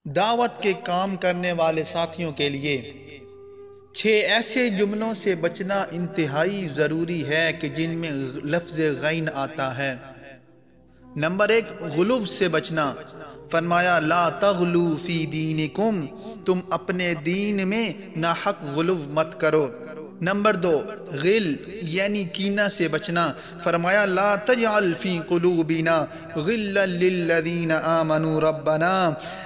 دعوت کے کام کرنے والے ساتھیوں کے لیے 6 ایسے جملوں سے بچنا انتہائی ضروری ہے کہ جن میں لفظ غین آتا ہے۔ نمبر 1، غلو سے بچنا۔ فرمایا لا تغلو فی دینکم، تم اپنے دین میں ناحق غلو مت کرو۔ نمبر 2، غل یعنی کینہ سے بچنا۔ فرمایا لا تجعل فی قلوبنا غلا للذین آمنوا ربنا،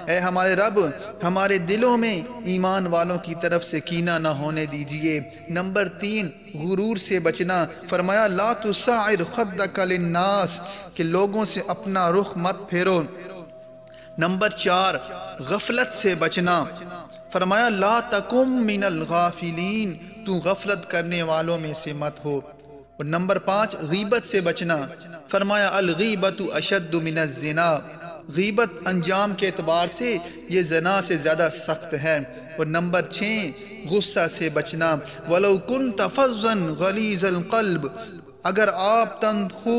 اے ہمارے رب ہمارے دلوں میں ایمان والوں کی طرف سے کینہ نہ ہونے دیجئے۔ نمبر 3، غرور سے بچنا۔ فرمایا لا تسعر خدک للناس، کہ لوگوں سے اپنا رخ مت پھیرو۔ نمبر 4، غفلت سے بچنا۔ فرمایا لا تکم من الغافلین، تو غفلت کرنے والوں میں سے مت ہو۔ اور نمبر 5، غیبت سے بچنا۔ فرمایا الغیبت اشد من الزنا، غیبت انجام کے اعتبار سے یہ زنا سے زیادہ سخت ہے۔ اور نمبر 6، غصہ سے بچنا۔ ولو کنت فظا غلیظ القلب، اگر آپ تند خو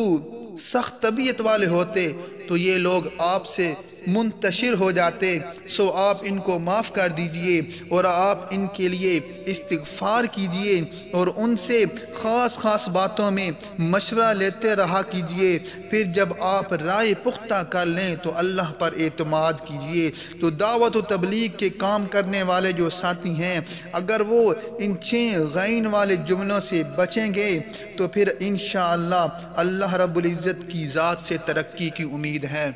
سخت طبیعت والے ہوتے تو یہ لوگ آپ سے منتشر ہو جاتے، سو آپ ان کو معاف کر دیجئے اور آپ ان کے لیے استغفار کیجئے اور ان سے خاص باتوں میں مشورہ لیتے رہا کیجئے۔ پھر جب آپ رائے پختہ کر لیں تو اللہ پر اعتماد کیجئے۔ تو دعوت و تبلیغ کے کام کرنے والے جو ساتھی ہیں، اگر وہ ان 6 غین والے جملوں سے بچیں گے تو پھر انشاءاللہ اللہ رب العزت کی ذات سے ترقی کی امید ہے۔